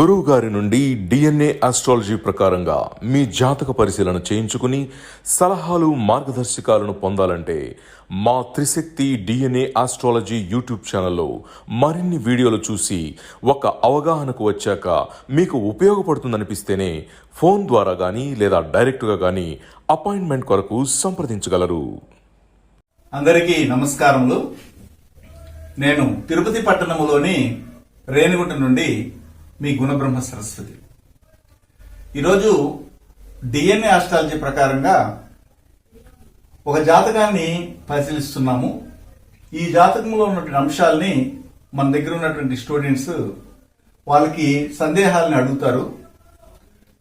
గురువు గారి నుండి డిఎన్ఏ ఆస్ట్రాలజీ ప్రకారంగా మీ జాతక పరిశీలన చేయించుకుని సలహాలు మార్గదర్శకాలను పొందాలంటే మా త్రిశక్తి డిఎన్ఏ ఆస్ట్రాలజీ యూట్యూబ్ ఛానల్లో మరిన్ని వీడియోలు చూసి ఒక అవగాహనకు వచ్చాక మీకు ఉపయోగపడుతుందనిపిస్తేనే ఫోన్ ద్వారా కానీ లేదా డైరెక్ట్గా కానీ అపాయింట్మెంట్ కొరకు సంప్రదించగలరు. అందరికీ నమస్కారములు. నేను తిరుపతి పట్టణంలోని రేణిగుంట నుండి మీ గుణబ్రహ్మ సరస్వతి. ఈరోజు డిఎన్ఏ ఆస్ట్రాలజీ ప్రకారంగా ఒక జాతకాన్ని పరిశీలిస్తున్నాము. ఈ జాతకంలో ఉన్నటువంటి అంశాలని మన దగ్గర ఉన్నటువంటి స్టూడెంట్స్ వాళ్ళకి సందేహాలను అడుగుతారు.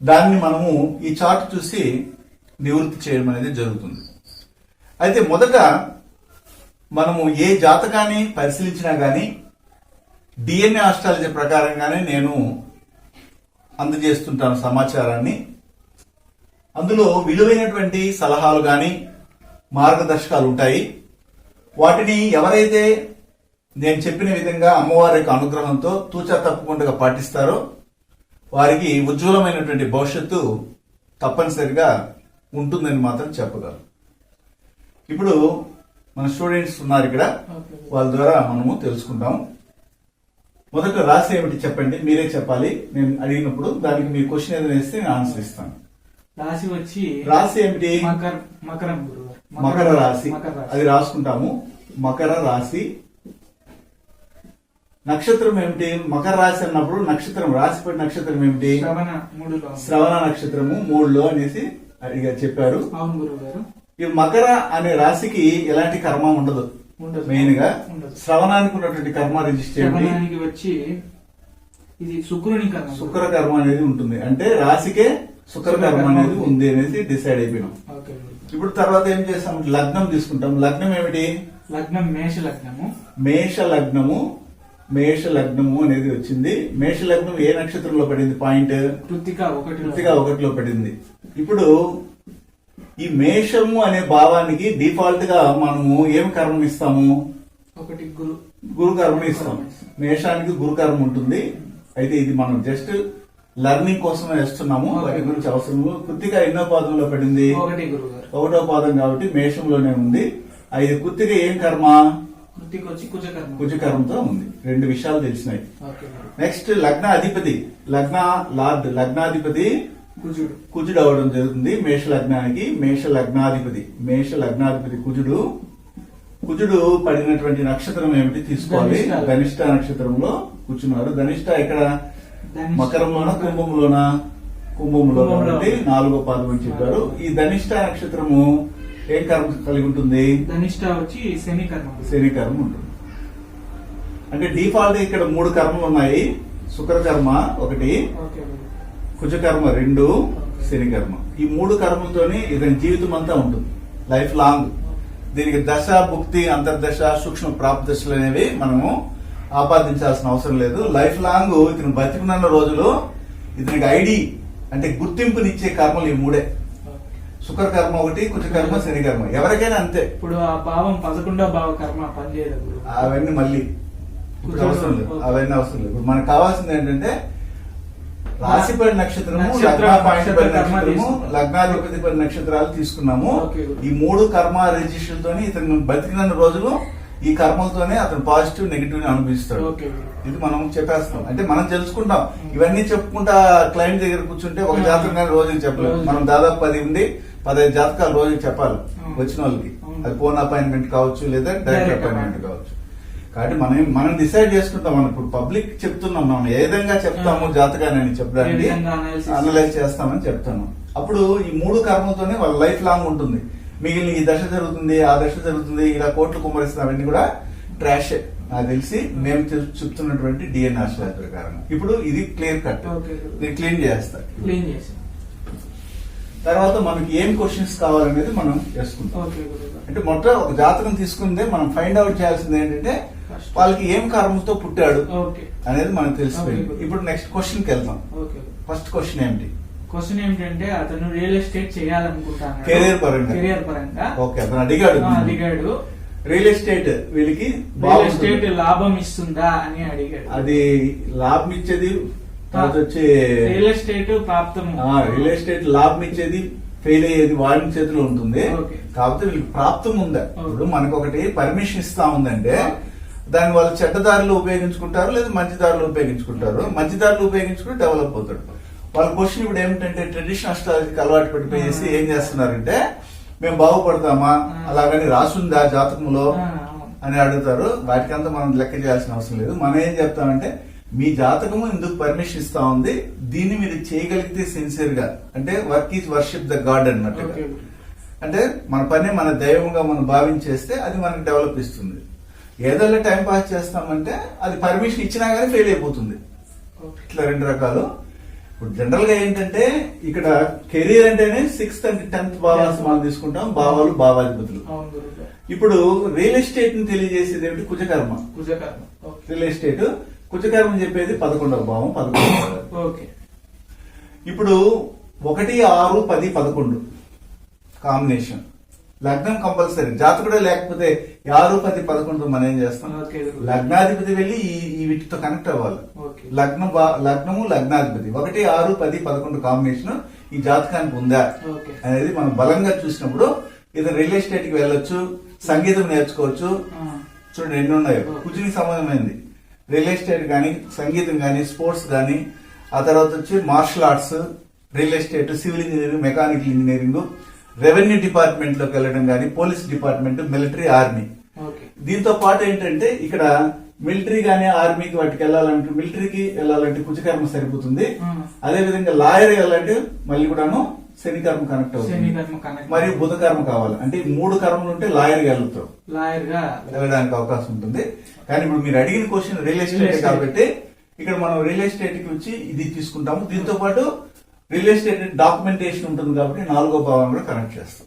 దాన్ని మనము ఈ చార్ట్ చూసి నివృత్తి చేయడం అనేది జరుగుతుంది. అయితే మొదట మనము ఏ జాతకాన్ని పరిశీలించినా గానీ డిఎన్ఏ ఆస్ట్రాలజీ ప్రకారంగానే నేను అందజేస్తుంటాను సమాచారాన్ని. అందులో విలువైనటువంటి సలహాలు గాని మార్గదర్శకాలు ఉంటాయి. వాటిని ఎవరైతే నేను చెప్పిన విధంగా అమ్మవారి యొక్క అనుగ్రహంతో తూచా తప్పకుండా పాటిస్తారో వారికి ఉజ్వలమైనటువంటి భవిష్యత్తు తప్పనిసరిగా ఉంటుందని మాత్రం చెప్పగలను. ఇప్పుడు మన స్టూడెంట్స్ ఉన్నారు ఇక్కడ, వాళ్ళ ద్వారా మనము తెలుసుకుంటాం. మొదట రాశి ఏమిటి చెప్పండి, మీరే చెప్పాలి. నేను అడిగినప్పుడు దానికి మీరు క్వశ్చన్ ఏదైనా వేస్తే నేను ఆన్సర్ ఇస్తాను. రాశి ఏమిటి? మకర రాశి. అది రాసుకుంటాము. మకర రాశి. నక్షత్రం ఏమిటి? మకర రాశి అన్నప్పుడు నక్షత్రం రాశిపడి నక్షత్రం ఏమిటి? శ్రవణ నక్షత్రము 3లో అనేసి అడిగా చెప్పారు. ఈ మకర అనే రాశికి ఎలాంటి కర్మ ఉండదు. మెయిన్ గా శ్రవణానికి ఉన్నటువంటి కర్మ రిజిస్టర్ వచ్చి ఇది శుక్ర కర్మ అనేది ఉంటుంది. అంటే రాశికే శుక్ర కర్మ అనేది ఉంది అనేసి డిసైడ్ అయిపోయినాం. ఇప్పుడు తర్వాత ఏం చేస్తాం? లగ్నం తీసుకుంటాం. లగ్నం ఏమిటి? లగ్నం మేష లగ్నము. మేష లగ్నము అనేది వచ్చింది. మేష లగ్నం ఏ నక్షత్రంలో పడింది? పాయింట్ కృత్తిక 1లో పడింది. ఇప్పుడు ఈ మేషము అనే భావానికి డిఫాల్ట్ గా మనము ఏం కర్మ ఇస్తాము? గురు కర్మ ఇస్తాం. మేషానికి గురు కర్మ ఉంటుంది. అయితే ఇది మనం జస్ట్ లర్నింగ్ కోసం వేస్తున్నాము, వాటి గురించి అవసరం. కృత్తిక ఎన్నో పాదంలో పడింది? 1వ పాదం కాబట్టి మేషంలోనే ఉంది. అయితే కృత్తిక ఏం కర్మ? కుజ కర్మతో ఉంది. 2 విషయాలు తెలిసినాయి. నెక్స్ట్ లగ్న అధిపతి, లగ్నాధిపతి కుజుడు అవడం జరుగుతుంది. మేష లగ్నానికి మేష లగ్నాధిపతి కుజుడు పడినటువంటి నక్షత్రం ఏమిటి తీసుకోవాలి? ధనిష్ట నక్షత్రంలో కూర్చున్నారు. ధనిష్ట ఇక్కడ మకరంలోనా కుంభంలో కాబట్టి 4వ పాదం అని చెప్పారు. ఈ ధనిష్ట నక్షత్రము ఏం కర్మ కలిగి ఉంటుంది? ధనిష్ట వచ్చి శని కర్మ ఉంటుంది. అంటే డిఫాల్ట్ ఇక్కడ 3 కర్మలు ఉన్నాయి. శుక్ర కర్మ 1, కుజ కర్మ 2, శని కర్మ. ఈ 3 కర్మలతోనే ఇతని జీవితం అంతా ఉంటుంది, లైఫ్ లాంగ్. దీనికి దశ, భుక్తి, అంతర్దశ, సూక్ష్మ ప్రాప్తి దశలు అనేవి మనము ఆపాదించాల్సిన అవసరం లేదు. లైఫ్ లాంగ్ ఇతను బతికున్న రోజులు ఇతనికి ఐడి అంటే గుర్తింపునిచ్చే కర్మలు ఈ 3. శుక్ర కర్మ 1, కుజ కర్మ, శని కర్మ. ఎవరికైనా అంతే. ఇప్పుడు ఆ భావం 11వ భావ కర్మ పనిచేయదు. అవన్నీ మళ్ళీ అవసరం లేదు. ఇప్పుడు మనకు కావాల్సింది ఏంటంటే రాశిపడి నక్షత్రము, లగ్నాధిపతి పడి నక్షత్రాలు తీసుకున్నాము. ఈ 3 కర్మ రిజిస్టర్లతో ఇతను బతికిన రోజులు ఈ కర్మలతోనే అతను పాజిటివ్ నెగిటివ్ ని అనుభవిస్తాడు. ఇది మనం చెప్పేస్తాం. అంటే మనం తెలుసుకుంటాం. ఇవన్నీ చెప్పుకుంటా క్లయింట్ దగ్గర కూర్చుంటే ఒక జాతకం రోజుకి చెప్పలేదు. మనం దాదాపు 10 ఉండి 15 జాతకాలు రోజుకి చెప్పాలి వచ్చిన వాళ్ళకి. అది ఫోన్ అపాయింట్మెంట్ కావచ్చు లేదా డైరెక్ట్ అపాయింట్మెంట్ కావచ్చు. కాబట్టి మనం డిసైడ్ చేసుకుంటాం. మనం ఇప్పుడు పబ్లిక్ చెప్తున్నాం, మనం ఏ విధంగా చెప్తాము జాతకాన్ని చెప్పడానికి అనలైజ్ చేస్తామని చెప్తాను. అప్పుడు ఈ 3 కర్మలతోనే వాళ్ళ లైఫ్ లాంగ్ ఉంటుంది. మిగిలిన ఈ దశ జరుగుతుంది, ఆ దశ జరుగుతుంది, ఇలా కోట్లు కుమ్మరిస్తున్న అవన్నీ కూడా ట్రాష్ నాకు తెలిసి మేము చెప్తున్నటువంటి డిఎన్ఏ ఆస్ట్రాలజీ ప్రకారం. ఇప్పుడు ఇది క్లియర్ కట్, ఇది క్లీన్ చేస్తా. తర్వాత మనకి ఏం క్వశ్చన్స్ కావాలనేది మనం చేసుకుంటాం. అంటే మొట్ట ఒక జాతకం తీసుకుందే మనం ఫైండ్ అవుట్ చేయాల్సింది ఏంటంటే వాళ్ళకి ఏం కర్మతో పుట్టాడు అనేది మనకు తెలిసిపోయింది. ఇప్పుడు నెక్స్ట్ క్వశ్చన్ కి వెళ్తాం. ఫస్ట్ క్వశ్చన్ ఏమిటి? క్వశ్చన్ ఏంటంటే అతను రియల్ ఎస్టేట్ చేయాలనుకుంటాను కెరియర్ పరంగా. ఓకే, అతను అడిగాడు రియల్ ఎస్టేట్ వీళ్ళకి రియల్ ఎస్టేట్ లాభం ఇస్తుందా అని అడిగాడు. అది లాభం ఇచ్చేది తర్వాత వచ్చి రియల్ ఎస్టేట్ ప్రాప్తం. రియల్ ఎస్టేట్ లాభం ఇచ్చేది ఫెయిల్ అయ్యేది వాళ్ళ చేతిలో ఉంటుంది. ఓకే. కాకపోతే వీళ్ళకి ప్రాప్తం ఉందా? ఇప్పుడు మనకు ఒకటి పర్మిషన్ ఇస్తా ఉందంటే దాన్ని వాళ్ళు చెడ్డదారులు ఉపయోగించుకుంటారు లేదా మంచి దారులు ఉపయోగించుకుంటారు. మంచి దారులు ఉపయోగించుకుని డెవలప్ అవుతాడు. వాళ్ళ క్వశ్చన్ ఇప్పుడు ఏమిటంటే ట్రెడిషనల్ అస్ట్రాలజీకి అలవాటు పడిపోయేసి ఏం చేస్తున్నారంటే మేము బాగుపడతామా అలాగని రాసుందా జాతకంలో అని అడుగుతారు. వాటికంతా మనం లెక్క చేయాల్సిన అవసరం లేదు. మనం ఏం చెప్తామంటే మీ జాతకము ఇందుకు పర్మిషన్ ఇస్తా ఉంది, దీన్ని మీరు చేయగలిగితే సిన్సియర్ గా, అంటే work is worship the God అన్నట్టుగా, అంటే మన పని మన దైవంగా మనం భావించేస్తే అది మనకి డెవలప్ ఇస్తుంది. ఏదో టైం పాస్ చేస్తామంటే అది పర్మిషన్ ఇచ్చినా గానీ ఫెయిల్ అయిపోతుంది. ఇట్లా రెండు రకాలు. ఇప్పుడు జనరల్ గా ఏంటంటే ఇక్కడ కెరీర్ అంటేనే 6th and 10th భావాలు మనం తీసుకుంటాం, భావాలు భావాధిపతులు. ఇప్పుడు రియల్ ఎస్టేట్ ని తెలియజేసేది ఏమిటి? కుజకర్మ. రియల్ ఎస్టేట్ కుజకర్మ చెప్పేది 11వ భావం, 11వ భావం. ఇప్పుడు 1, 6, 10, 11 కాంబినేషన్ లగ్నం కంపల్సరీ. జాతకుడే లేకపోతే 6, 10, 11 మనం ఏం చేస్తాం? లగ్నాధిపతి వెళ్ళి ఈ వీటితో కనెక్ట్ అవ్వాలి. లగ్నము లగ్నాధిపతి 1, 6, 10, 11 కాంబినేషన్ ఈ జాతకానికి ఉందా అనేది మనం బలంగా చూసినప్పుడు ఇతను రియల్ ఎస్టేట్ కి వెళ్ళొచ్చు, సంగీతం నేర్చుకోవచ్చు. చూడండి ఎన్ని ఉన్నాయో. కుజునికి సంబంధమైంది రియల్ ఎస్టేట్ గానీ, సంగీతం గానీ, స్పోర్ట్స్ గానీ, ఆ తర్వాత వచ్చి martial arts, real estate, civil engineering, mechanical engineering, revenue department లోకి వెళ్ళడం గానీ, పోలీస్ డిపార్ట్మెంట్, మిలిటరీ, ఆర్మీ. దీంతో పాటు ఏంటంటే ఇక్కడ మిలిటరీ గానీ ఆర్మీకి వాటికి వెళ్ళాలంటే, మిలిటరీకి వెళ్ళాలంటే కుజకర్మ సరిపోతుంది. అదే విధంగా లాయర్ వెళ్ళాలంటే మళ్ళీ కూడాను శనికర్మ కనెక్ట్ అవుతుంది. మరియు బుధకర్మ కావాలి అంటే 3 కర్మలు ఉంటే లాయర్ వెళ్తారు, వెళ్ళడానికి అవకాశం ఉంటుంది. కానీ ఇప్పుడు మీరు అడిగిన క్వశ్చన్ రియల్ ఎస్టేట్ కాబట్టి ఇక్కడ మనం రియల్ ఎస్టేట్ కి వచ్చి ఇది తీసుకుంటాము. దీంతో పాటు రియల్ ఎస్టేట్ డాక్యుమెంటేషన్ ఉంటుంది కాబట్టి 4వ భావం కూడా కనెక్ట్ చేస్తాం.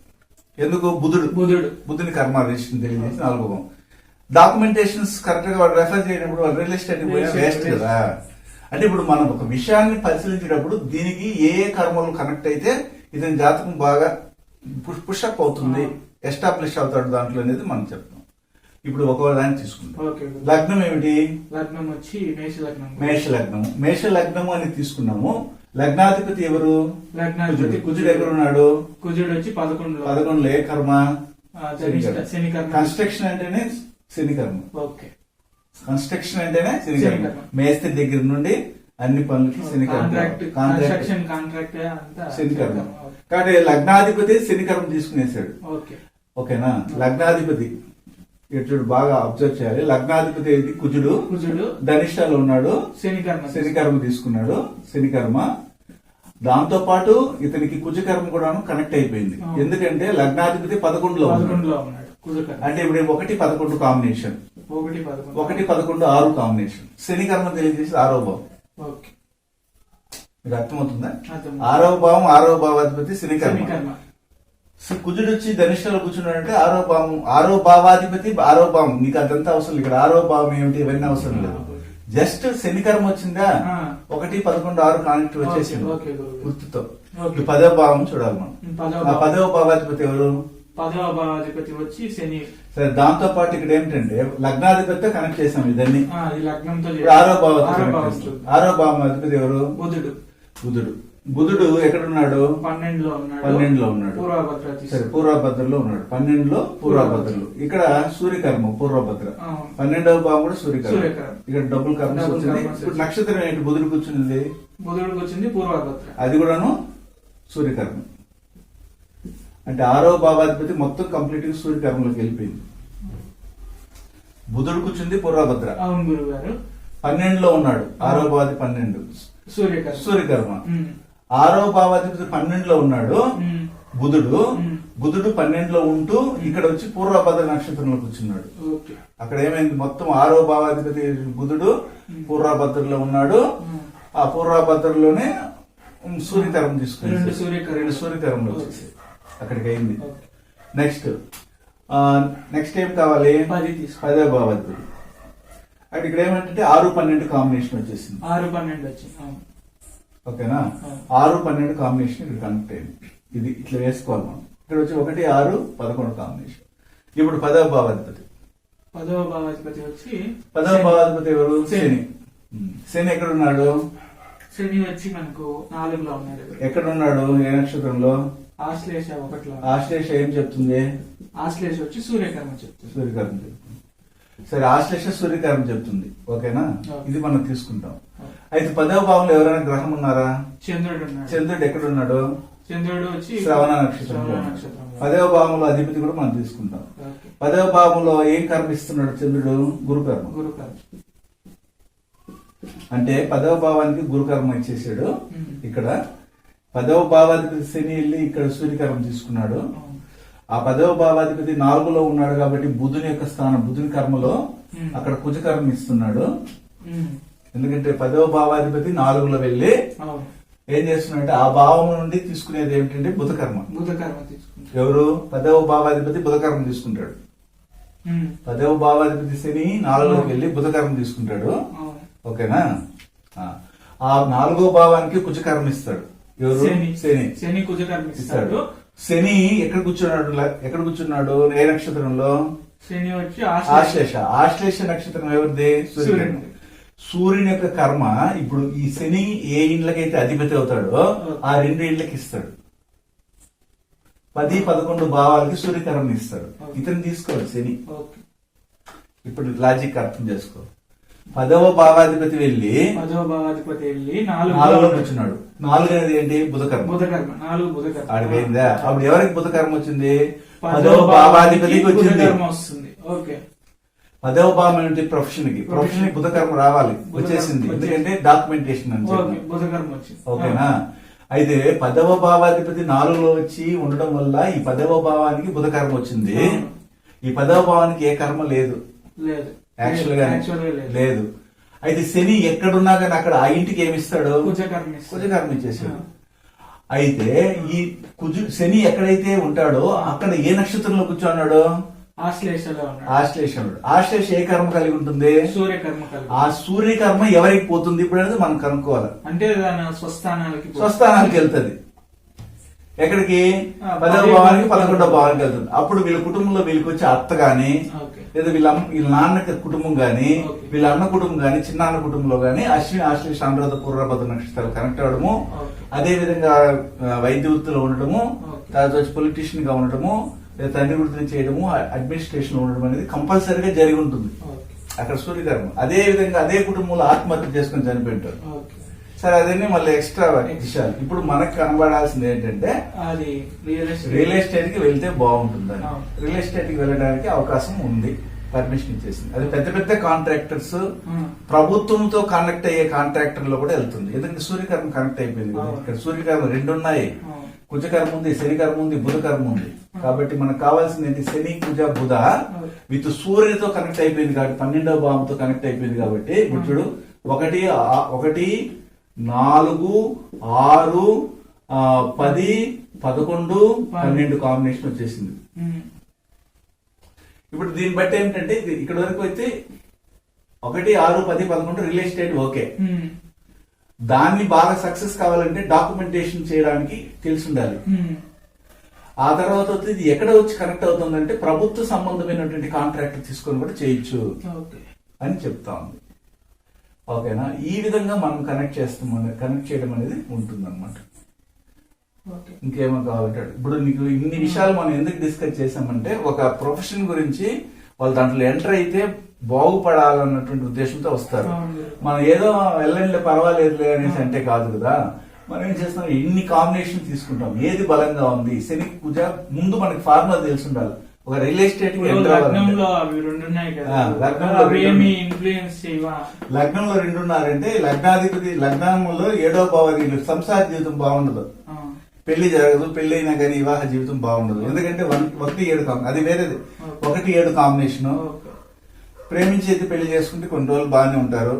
ఎందుకు? బుధుని కర్మ రిజిస్ట్రేషన్ తెలియజేసి 4వ భావం. డాక్యుమెంటేషన్స్ కరెక్ట్ గా రెఫర్ చేయనప్పుడు వాళ్ళు రియల్ ఎస్టేట్ వేస్ట్ కదా. అంటే ఇప్పుడు మనం ఒక విషయాన్ని పరిశీలించేటప్పుడు దీనికి ఏ కర్మలు కనెక్ట్ అయితే ఇతని జాతకం బాగా పుషప్ అవుతుంది, ఎస్టాబ్లిష్ అవుతాడు దాంట్లో అనేది మనం చెప్తాం. ఇప్పుడు ఒక దాన్ని తీసుకుంటాం. లగ్నం ఏమిటి? లగ్నం వచ్చి మేష లగ్నము అని తీసుకున్నాము. లగ్నాధిపతి ఎవరు? లగ్నాధిపతి కుజుడు ఎక్కడ ఉన్నాడు? కుజుడు వచ్చి 11లో ఏ కర్మ? శనికర్మ. కన్స్ట్రక్షన్ అంటేనే శనికర్మ. కన్స్ట్రక్షన్ అంటేనే శనికర్మ. మేస్త్రి దగ్గర నుండి అన్ని పనులకి శనికర్మ. శనికర్మ కాబట్టి లగ్నాధిపతి శనికర్మ తీసుకునేసాడు. ఓకేనా? లగ్నాధిపతి ఇటు బాగా అబ్జర్వ్ చేయాలి. లగ్నాధిపతి కుజుడు ధనిష్టాలో ఉన్నాడు, శనికర్మ తీసుకున్నాడు. శనికర్మ దాంతో పాటు ఇతనికి కుజకర్మ కూడా కనెక్ట్ అయిపోయింది. ఎందుకంటే లగ్నాధిపతి 11లో ఉన్నాడు. అంటే ఇప్పుడు 1, 11 కాంబినేషన్, 1, 11, 6 కాంబినేషన్. శనికర్మ తెలియజేసి 6వ భావం. మీకు అర్థమవుతుందా? 6వ భావం, 6వ భావాధిపతి శనికర్మ. కుజుడు వచ్చి ధనిష్టలో కూర్చున్నాడంటే 6వ భావం, 6వ భావాధిపతి 6వ భావం. నీకు అదంతా అవసరం. ఇక్కడ 6వ భావం ఏమిటి ఇవన్నీ అవసరం లేదు. జస్ట్ శనికర్మ వచ్చిందా 1, 11, 6 కానెక్ట్ వచ్చేసింది గుర్తుతో. 10వ భావం చూడాలి మనం. 10వ భావాధిపతి ఎవరు? 10వ భావాధిపతి వచ్చి శని. సరే, దాంతో పాటు ఇక్కడ ఏమిటంటే లగ్నాధిపతితో కనెక్ట్ చేసాం ఇదన్నీ. 6వ భావాధిపతి. 6వ భావాధిపతి ఎవరు? బుధుడు ఎక్కడున్నాడు? 12లో ఉన్నాడు. సరే, పూర్వభద్రలో ఉన్నాడు. 12లో పూర్వభద్రలు. ఇక్కడ సూర్యకర్మ పూర్వభద్ర. 12వ భావం కూడా సూర్యకర్మ. ఇక్కడ డబుల్ కర్మ వచ్చింది. ఇప్పుడు నక్షత్రం ఏంటి? బుధుడు కూర్చుంది పూర్వభద్ర. అది కూడాను సూర్యకర్మ. అంటే 6వ భావాధిపతి మొత్తం కంప్లీట్ గా సూర్యకర్మలోకి వెళ్ళిపోయింది. బుధుడు కూర్చుంది పూర్వభద్ర. 12లో ఉన్నాడు. 6వ భావాధిపతి 12 సూర్యకర్మ. 6వ భావాధిపతి 12లో ఉన్నాడు బుధుడు. 12లో ఉంటూ ఇక్కడ వచ్చి పూర్వభద్ర నక్షత్రంలో కూర్చున్నాడు. అక్కడ ఏమైంది? మొత్తం 6వ భావాధిపతి బుధుడు పూర్వభద్రలో ఉన్నాడు. ఆ పూర్వభద్రలోనే సూర్యకర్మ తీసుకుని సూర్యకర్మలో వచ్చేసి అక్కడికి అయింది. నెక్స్ట్ ఏం కావాలి? 10వ భావాధిపతి. అంటే ఇక్కడ ఏమంటే 6, 12 కాంబినేషన్ వచ్చేసింది. 6, 12 వచ్చింది. ఓకేనా? 6, 12 కాంబినేషన్ ఇక్కడ కనెక్ట్ అయింది. ఇది ఇట్లా వేసుకోవాలి మనం. ఇక్కడ వచ్చి 1, 6, 11 కాంబినేషన్. ఇప్పుడు 10వ భావాధిపతి. 10వ భావాధిపతి వచ్చి 10వ భావాధిపతి ఎవరు? శని. శని ఎక్కడ ఉన్నాడు? శని వచ్చి మనకు 4లో ఉన్నాడు. ఎక్కడ ఉన్నాడు? ఏ నక్షత్రంలో? ఆశ్లేష 1లో. ఆశ్లేష ఏం చెప్తుంది? ఆశ్లేష వచ్చి సూర్యకర్మ చెప్తుంది. సూర్యకర్మ చెప్తుంది. సరే, ఆశ్లేష సూర్యకర్మ చెప్తుంది. ఓకేనా? ఇది మనం తీసుకుంటాం. అయితే 10వ భావంలో ఎవరైనా గ్రహం ఉన్నారా? చంద్రుడు ఉన్నాడు. చంద్రుడు ఎక్కడ ఉన్నాడు? చంద్రుడు వచ్చి శ్రవణ నక్షత్రంలో. 10వ భావంలో అధిపతి కూడా మనం తీసుకుంటాం. ఓకే. 10వ భావంలో ఏం కర్మిస్తున్నాడు చంద్రుడు? గురుకర్మ. గురుకర్మ అంటే 10వ భావానికి గురుకర్మ ఇచ్చేసాడు. ఇక్కడ 10వ భావాధిపతి శని వెళ్ళి ఇక్కడ సూర్యకర్మ తీసుకున్నాడు. ఆ 10వ భావాధిపతి 4లో ఉన్నాడు కాబట్టి బుధుని యొక్క స్థానం, బుధుని కర్మలో అక్కడ కుజకర్మ ఇస్తున్నాడు. ఎందుకంటే 10వ భావాధిపతి 4లో వెళ్ళి ఏం చేస్తున్నాడంటే ఆ భావం నుండి తీసుకునేది ఏమిటంటే బుధకర్మ. బుధకర్మ తీసుకుంటాడు. ఎవరు? 10వ భావాధిపతి బుధకర్మ తీసుకుంటాడు. 10వ భావాధిపతి శని 4లోకి వెళ్ళి బుధకర్మ తీసుకుంటాడు. ఓకేనా? ఆ 4వ భావానికి కుజకర్మ ఇస్తాడు. ఎవరు? శని. శని కుజకర్మ ఇస్తాడు. శని ఎక్కడ కూర్చున్నాడు? ఏ నక్షత్రంలో? శని వచ్చి ఆశ్లేష. ఆశ్లేష నక్షత్రం ఎవరిది? సూర్యుడు. సూర్యుని యొక్క కర్మ ఇప్పుడు ఈ శని ఏ ఇండ్లకైతే అధిపతి అవుతాడో ఆ 2 ఇండ్లకి ఇస్తాడు. 10, 11 భావాలకి సూర్యకర్మ ఇస్తాడు. ఇతను తీసుకోవాలి శని. ఇప్పుడు లాజిక్ అర్థం చేసుకో. 10వ భావాధిపతి వెళ్ళి 4లో కూర్చున్నాడు. 4 అనేది ఏంటి? బుధకర్మ. బుధకర్మ 4 బుధకర్మ అడిపోయిందా? అప్పుడు ఎవరికి బుధకర్మ వచ్చింది? 10వ భావాధిపతికి వచ్చింది. 10వ భావం ఏంటి? ప్రొఫెషన్ కి బుధకర్మ రావాలి, వచ్చేసింది. ఎందుకంటే డాక్యుమెంటేషన్ అని చెప్పి. బుధకర్మ వచ్చింది. ఓకేనా? అయితే 10వ భావాధిపతి 4లో వచ్చి ఉండడం వల్ల ఈ 10వ భావానికి బుధకర్మ వచ్చింది. ఈ 10వ భావానికి ఏ కర్మ లేదు, యాక్చువల్ గా లేదు. అయితే శని ఎక్కడున్నా కానీ అక్కడ ఆ ఇంటికి ఏమిస్తాడు? కుజకర్మ ఇచ్చేసాడు. అయితే ఈ శని ఎక్కడైతే ఉంటాడో అక్కడ ఏ నక్షత్రంలో కూర్చున్నాడు? ఆశ్లేషుడు. ఆశ్లేష ఏ కర్మ కలిగి ఉంటుంది? సూర్యకర్మ. ఆ సూర్యకర్మ ఎవరికి పోతుంది ఇప్పుడు అనేది మనం కనుక్కోవాలి. అంటే స్వస్థానానికి వెళ్తుంది. ఎక్కడికి? 10వ భావానికి 11వ భావానికి వెళ్తుంది. అప్పుడు వీళ్ళ కుటుంబంలో వీళ్ళకి వచ్చే అత్త గాని, లేదా వీళ్ళ నాన్న కుటుంబం గాని, వీళ్ళ అన్న కుటుంబం గాని, చిన్న అన్న కుటుంబంలో గాని అశ్విని, ఆశ్లేష, అనురాధ, పూర్వభద్ర నక్షత్రాలు కనెక్ట్ అవడము, అదే విధంగా వైద్య వృత్తిలో ఉండటము, తర్వాత వచ్చి పొలిటీషియన్ గా ఉండటము, లేదా తండ్రి వృత్తిని చేయడము, అడ్మినిస్ట్రేషన్ ఉండడం అనేది కంపల్సరీగా జరిగి ఉంటుంది అక్కడ సూర్యకర్మ. అదే విధంగా అదే కుటుంబంలో ఆత్మహత్య చేసుకుని చనిపోయింటారు. సరే, అదన్నీ మళ్ళీ ఎక్స్ట్రా విషయాలు. ఇప్పుడు మనకు కనబడాల్సింది ఏంటంటే రియల్ ఎస్టేట్ కి వెళ్తే బాగుంటుందని. రియల్ ఎస్టేట్ కి వెళ్ళడానికి అవకాశం ఉంది, పర్మిషన్ ఇచ్చేసింది. అది పెద్ద పెద్ద కాంట్రాక్టర్స్, ప్రభుత్వంతో కనెక్ట్ అయ్యే కాంట్రాక్టర్ లో కూడా వెళ్తుంది. ఎందుకంటే సూర్యకర్మ కనెక్ట్ అయిపోయింది. ఇక్కడ సూర్యకర్మ 2 ఉన్నాయి. కుజకర్మ ఉంది, శనికర్మ ఉంది, బుధకర్మ ఉంది. కాబట్టి మనకు కావాల్సింది ఏంటి? శని, కుజ, బుధ విత్ సూర్యుడితో కనెక్ట్ అయిపోయింది కాబట్టి, 12వ భావంతో కనెక్ట్ అయిపోయింది కాబట్టి, ఇప్పుడు 1, 4, 6, 10, 11, 12 కాంబినేషన్ వచ్చేసింది. ఇప్పుడు దీన్ని బట్టి ఏంటంటే ఇక్కడ వరకు అయితే 1, 6, 10, 11 రియల్ ఎస్టేట్ ఓకే. దాన్ని బాగా సక్సెస్ కావాలంటే డాక్యుమెంటేషన్ చేయడానికి తెలిసి ఉండాలి. ఆ తర్వాత ఇది ఎక్కడ వచ్చి కనెక్ట్ అవుతుందంటే ప్రభుత్వ సంబంధమైనటువంటి కాంట్రాక్ట్ తీసుకొని కూడా చేయొచ్చు అని చెప్తా ఉంది. ఓకేనా? ఈ విధంగా మనం కనెక్ట్ చేయడం అనేది ఉంటుంది అనమాట. ఇంకేమో కావాలంటే ఇప్పుడు నీకు ఇన్ని విషయాలు మనం ఎందుకు డిస్కస్ చేసామంటే ఒక ప్రొఫెషన్ గురించి వాళ్ళు దాంట్లో ఎంటర్ అయితే బాగుపడాలన్నటువంటి ఉద్దేశంతో వస్తారు. మనం ఏదో వెళ్ళండి పర్వాలేదులే అనేసి అంటే కాదు కదా. మనం ఏం చేస్తాం? ఇన్ని కాంబినేషన్ తీసుకుంటాం. ఏది బలంగా ఉంది? శని, కుజ ముందు మనకి ఫార్ములా తెలిసి ఉండాలి. ఒక రియల్ ఎస్టేట్ లగ్నంలో 2 ఉన్నారంటే లగ్నాధిపతి లగ్నంలో 7వ భావాధిపతి సంసార జీవితం బాగుండదు, పెళ్లి జరగదు, పెళ్లి అయినా కానీ వివాహ జీవితం బాగుండదు. ఎందుకంటే 1, 7 అది వేరేది. 1, 7 కాంబినేషన్. ప్రేమించి అయితే పెళ్లి చేసుకుంటే కొన్ని రోజులు బాగానే ఉంటారు.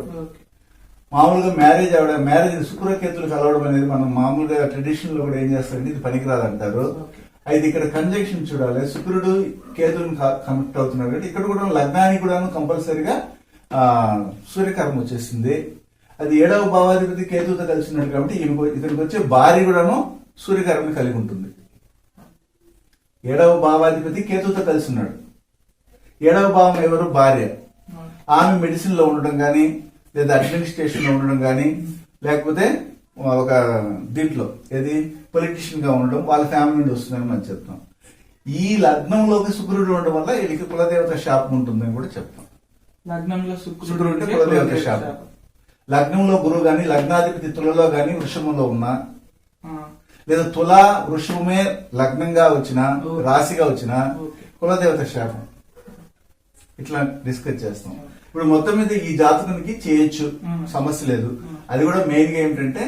మామూలుగా మ్యారేజ్ శుక్రకేతులు కలవడం అనేది మనం మామూలుగా ట్రెడిషన్ లో కూడా ఏం చేస్తారంటే ఇది పనికిరాదంటారు. అయితే ఇక్కడ కంజంక్షన్ చూడాలి. శుక్రుడు కేతువుని కనెక్ట్ అవుతున్నారు కాబట్టి ఇక్కడ కూడా లగ్నానికి కూడా కంపల్సరిగా సూర్యకర్మ వచ్చేసింది. అది 7వ భావాధిపతి కేతువుతో కలిసి ఉన్నాడు కాబట్టి ఇతనికి వచ్చే భార్య కూడాను సూర్యకర్మని కలిగి ఉంటుంది. 7వ భావాధిపతి కేతువుతో కలిసి ఉన్నాడు. 7వ భావం ఎవరు? భార్య. ఆమె మెడిసిన్ లో ఉండడం గానీ, లేదా అడ్మినిస్ట్రేషన్ లో ఉండడం గానీ, లేకపోతే ఒక దీంట్లో ఏది పొలిటీషియన్ గా ఉండడం, వాళ్ళ ఫ్యామిలీ నుండి వస్తుందని మనం చెప్తాం. ఈ లగ్నంలోకి శుక్రుడు ఉండడం వల్ల వీళ్ళకి కులదేవత శాపం ఉంటుందని కూడా చెప్తాం. లగ్నంలో శుక్రుడు అంటే కులదేవత శాపం. లగ్నంలో గురువు గాని, లగ్నాధిపతి తులలో గాని వృషభంలో ఉన్నా, లేదా తుల వృషభమే లగ్నంగా వచ్చిన, రాశిగా వచ్చిన కులదేవత శాపం. ఇట్లా డిస్కస్ చేస్తాం. ఇప్పుడు మొత్తం మీద ఈ జాతకునికి చేయొచ్చు, సమస్య లేదు. అది కూడా మెయిన్ గా ఏంటంటే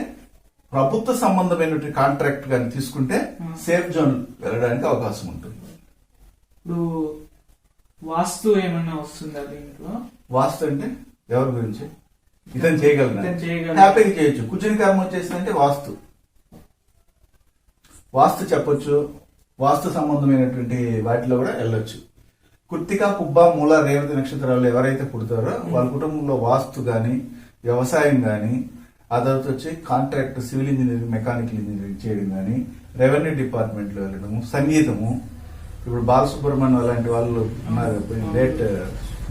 ప్రభుత్వ సంబంధమైనటువంటి కాంట్రాక్ట్ కానీ తీసుకుంటే సేఫ్ జోన్ వెళ్ళడానికి అవకాశం ఉంటుంది. ఇప్పుడు వాస్తు ఏమన్నా వస్తుందా దీంట్లో? వాస్తు అంటే ఎవరి గురించి? ఇతను చేయగలరా? ఇతను చేయగలరా? హ్యాపీగా చేయొచ్చు. కుజుని కర్మ వచ్చేసిందంటే వాస్తు వాస్తు చెప్పొచ్చు. వాస్తు సంబంధమైనటువంటి వాటిలో కూడా వెళ్ళొచ్చు. కృత్తిక, పుబ్బ, మూల, రేవతి నక్షత్రాలు ఎవరైతే పుడతారో వాళ్ళ కుటుంబంలో వాస్తు గాని, వ్యవసాయం గాని, ఆ తర్వాత వచ్చి contract, civil engineering, mechanical engineering చేయడం గాని, రెవెన్యూ డిపార్ట్మెంట్ లో వెళ్ళడము, సంగీతము. ఇప్పుడు బాలసుబ్రహ్మణ్యం అలాంటి వాళ్ళు ఉన్నారు, లేట్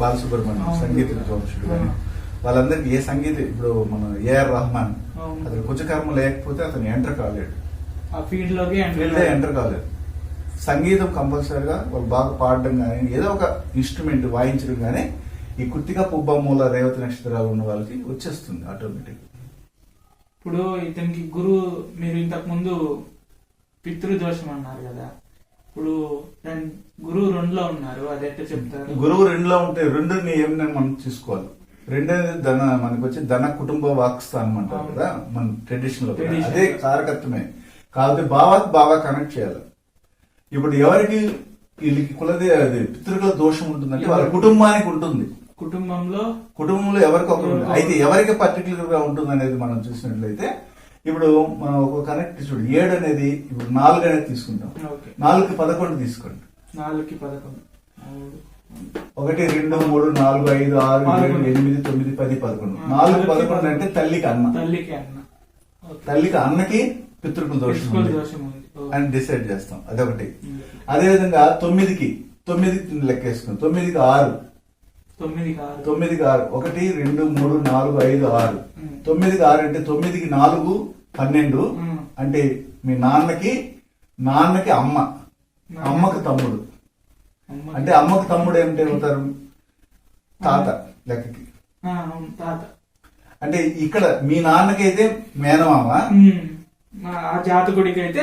బాలసుబ్రహ్మణ్యం సంగీత విద్వాంసుడు కానీ, వాళ్ళందరికీ ఏ సంగీతం, ఇప్పుడు మన ఏఆర్ రెహమాన్, అతను కుజకర్మ లేకపోతే అతను ఎంటర్ కాలేడు, ఆ ఫీల్డ్ లోకి ఎంటర్ కాలేదు. సంగీతం కంపల్సరీగా వాళ్ళు బాగా పాడడం కానీ, ఏదో ఒక ఇన్స్ట్రుమెంట్ వాయించడం కానీ ఈ కృత్తిక, పుబ్బ, మూల, రేవతి నక్షత్రాలు ఉన్న వాళ్ళకి వచ్చేస్తుంది ఆటోమేటిక్. ఇప్పుడు ఇతనికి గురువు, మీరు ఇంతకు ముందు పితృదోషం అన్నారు కదా, ఇప్పుడు గురువు 2లో ఉన్నారు, అది ఎట్లా చెప్తారు? గురువు 2లో ఉంటే రెండుని ఏమైనా మనం చూసుకోవాలి. రెండోది ధన, మనకి వచ్చి ధన, కుటుంబ, వాక్స్థానం అంటారు కదా మన ట్రెడిషన్ లో, అదే కారకత్వమే. కాబట్టి బాగా కనెక్ట్ చేయాలి. ఇప్పుడు ఎవరికి వీళ్ళకి అది పితృకుల దోషం ఉంటుందంటే వాళ్ళ కుటుంబానికి ఉంటుంది. కుటుంబంలో ఎవరికి ఒకరు ఉంటుంది. అయితే ఎవరికి పర్టికులర్ గా ఉంటుంది అనేది మనం చూసినట్లయితే, ఇప్పుడు మనం ఒక కనెక్ట్ చూడు, 7 అనేది ఇప్పుడు 4 అనేది తీసుకుంటాం. 4కి 11 తీసుకోండి. 4కి 11 1 2 3 4 5 6 7 8 9 10 11. 4కి 11 అంటే తల్లికి అన్న, తల్లికి అన్నకి పితృకుల దోషం అని డిసైడ్ చేస్తాం. అదొకటి. అదేవిధంగా 9కి లెక్కేసుకున్నాం. 9కి 6 1 2 3 4 5 6. 9కి 6 అంటే 9కి 4 12. అంటే మీ నాన్నకి అమ్మ, అమ్మకి తమ్ముడు. అంటే అమ్మకి తమ్ముడు ఏమిటి అవుతారు? తాత లెక్కకి. అంటే ఇక్కడ మీ నాన్నకైతే మేనమామ, జాతకుడికి అయితే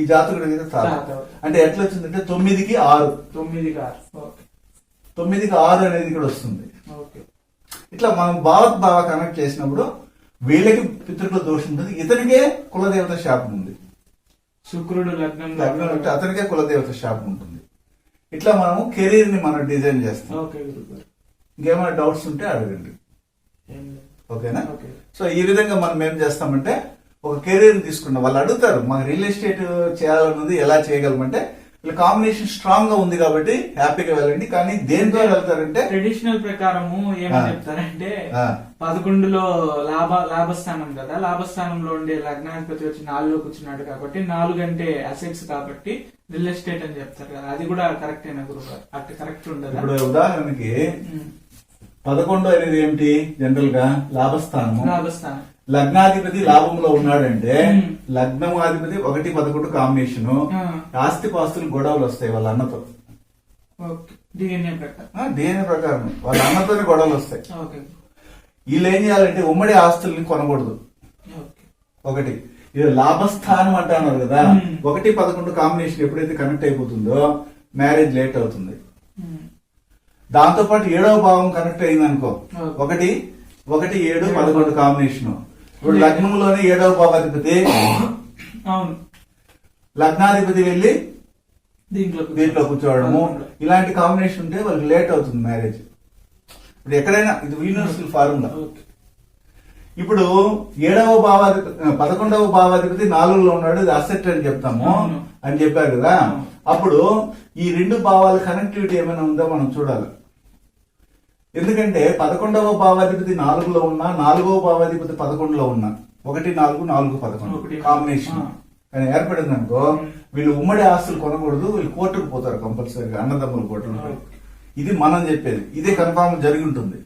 ఈ జాతకుడికి అయితే తాత. అంటే ఎట్లా వచ్చిందంటే 9కి 6 అనేది ఇక్కడ వస్తుంది. ఇట్లా మనం బాగా కనెక్ట్ చేసినప్పుడు వీళ్ళకి పితృకుల దోషం ఉంటుంది, ఇతనికే కులదేవత శాపం ఉంది. శుక్రుడు లగ్నం అంటే అతనికే కులదేవత శాపం ఉంటుంది. ఇట్లా మనము కెరీర్ ని మనం డిజైన్ చేస్తాం. ఇంకేమైనా డౌట్స్ ఉంటే అడగండి. ఓకేనా? సో ఈ విధంగా మనం ఏం చేస్తామంటే ఒక కెరీర్ తీసుకున్నాం. వాళ్ళు అడుగుతారు మాకు రియల్ ఎస్టేట్ చేయాలన్నది ఎలా చేయగలమంటే, వీళ్ళ కాంబినేషన్ స్ట్రాంగ్ గా ఉంది కాబట్టి హ్యాపీగా వెళ్ళండి. కానీ దేనితో వెళ్తారంటే ట్రెడిషనల్ ప్రకారము ఏమని చెప్తారంటే 11లో లాభస్థానం కదా, లాభస్థానంలో ఉండే లగ్నాధిపతి వచ్చి 4లో కూర్చున్నాడు కాబట్టి 4 అంటే అసెట్స్ కాబట్టి రియల్ ఎస్టేట్ అని చెప్తారు కదా. అది కూడా కరెక్ట్ అయినా గురువు? అట్లా కరెక్ట్ ఉండదు. ఇప్పుడు ఉదాహరణకి 11 అనేది ఏమిటి? జనరల్ గా లాభస్థానం. లగ్నాధిపతి లాభంలో ఉన్నాడంటే లగ్నాధిపతి 1 11 కాంబినేషన్. ఆస్తి పాస్తులు గొడవలు వస్తాయి వాళ్ళ అన్నతో. డిఎన్ఏ ప్రకారం వాళ్ళ అన్నతోనే గొడవలు వస్తాయి. వీళ్ళు ఏం చేయాలంటే ఉమ్మడి ఆస్తుల్ని కొనకూడదు. ఒకటి ఇది లాభస్థానం అంటున్నారు కదా, 1 11 కాంబినేషన్ ఎప్పుడైతే కనెక్ట్ అయిపోతుందో మ్యారేజ్ లేట్ అవుతుంది. దాంతో పాటు 7వ భావం కనెక్ట్ అయింది అనుకో, 1 7 11 కాంబినేషన్. ఇప్పుడు లగ్నంలోనే 7వ భావాధిపతి లగ్నాధిపతి వెళ్ళి దీంట్లో కూర్చోవడము, ఇలాంటి కాంబినేషన్ ఉంటే వాళ్ళకి లేట్ అవుతుంది మ్యారేజ్. ఇప్పుడు ఎక్కడైనా ఇది యూనివర్సల్ ఫార్ములా. ఇప్పుడు 7వ భావాధిపతి 11వ భావాధిపతి 4లో ఉన్నాడు, ఇది అసెట్ అని చెప్తాము అని చెప్పారు కదా. అప్పుడు ఈ 2 భావాల కనెక్టివిటీ ఏమైనా ఉందో మనం చూడాలి. ఎందుకంటే 11వ భావాధిపతి 4లో ఉన్నా, 4వ భావాధిపతి 11లో ఉన్నా, 1 4 4 11 కాంబినేషన్ కానీ ఏర్పడింది అనుకో, వీళ్ళు ఉమ్మడి ఆస్తులు కొనకూడదు, వీళ్ళు కోర్టుకు పోతారు కంపల్సరీగా, అన్నదమ్ములు కోర్టుకు. ఇది మనం చెప్పేది, ఇదే కన్ఫామ్ జరిగి ఉంటుంది.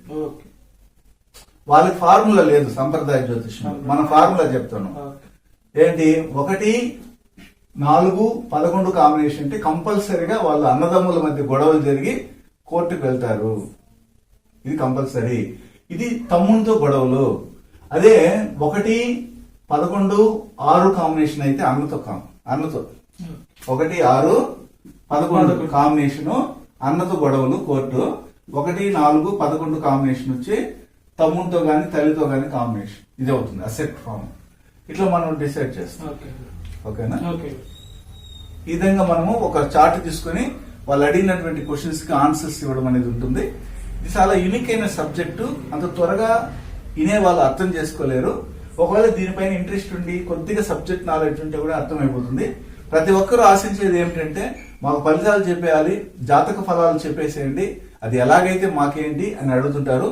వాళ్ళకి ఫార్ములా లేదు సంప్రదాయ జ్యోతిష్యం, మన ఫార్ములా చెప్తాను. ఏంటి 1, 4, 11 కాంబినేషన్ అంటే కంపల్సరీగా వాళ్ళ అన్నదమ్ముల మధ్య గొడవలు జరిగి కోర్టుకు వెళ్తారు, ఇది కంపల్సరీ. ఇది తమ్ముడితో గొడవలు. అదే 1, 11, 6 కాంబినేషన్ అయితే అన్నతో 1, 6, 11 కాంబినేషన్ అన్నతో గొడవలు కోర్టు. 1, 4, 11 కాంబినేషన్ వచ్చి తమ్ముడితో గాని తల్లితో గాని కాంబినేషన్, ఇది అవుతుంది అసెట్ ఫామ్. ఇట్లా మనం డిసైడ్ చేస్తాం. ఓకేనా? ఈ విధంగా మనము ఒక చార్ట్ తీసుకుని వాళ్ళు అడిగినటువంటి క్వశ్చన్స్ కి ఆన్సర్స్ ఇవ్వడం అనేది ఉంటుంది. ఇది చాలా యూనిక్ అయిన సబ్జెక్టు, అంత త్వరగా వినే వాళ్ళు అర్థం చేసుకోలేరు. ఒకవేళ దీనిపైన ఇంట్రెస్ట్ ఉండి కొద్దిగా సబ్జెక్ట్ నాలెడ్జ్ ఉంటే కూడా అర్థమైపోతుంది. ప్రతి ఒక్కరూ ఆశించేది ఏమిటంటే మాకు ఫలితాలు చెప్పేయాలి, జాతక ఫలాలు చెప్పేసేయండి, అది ఎలాగైతే మాకేంటి అని అడుగుతుంటారు.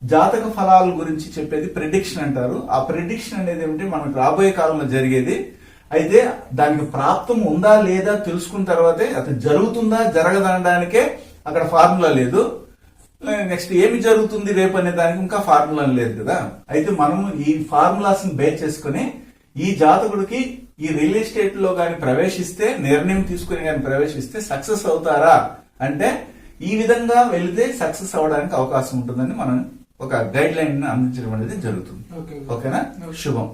జాతక ఫలాల గురించి చెప్పేది ప్రిడిక్షన్ అంటారు. ఆ ప్రిడిక్షన్ అనేది ఏమిటి, మనకు రాబోయే కాలంలో జరిగేది. అయితే దానికి ప్రాప్తం ఉందా లేదా తెలుసుకున్న తర్వాతే అది జరుగుతుందా జరగదనడానికే అక్కడ ఫార్ములా లేదు. నెక్స్ట్ ఏమి జరుగుతుంది రేపు అనే దానికి ఇంకా ఫార్ములా లేదు కదా. అయితే మనం ఈ ఫార్ములాస్ ని బేస్ చేసుకుని ఈ జాతకుడికి ఈ రియల్ ఎస్టేట్ లో గాని ప్రవేశిస్తే, నిర్ణయం తీసుకుని గాని ప్రవేశిస్తే సక్సెస్ అవుతారా అంటే ఈ విధంగా వెళితే సక్సెస్ అవడానికి అవకాశం ఉంటుందని మనం ఒక గైడ్ లైన్ అందించడం అనేది జరుగుతుంది. ఓకేనా? శుభం.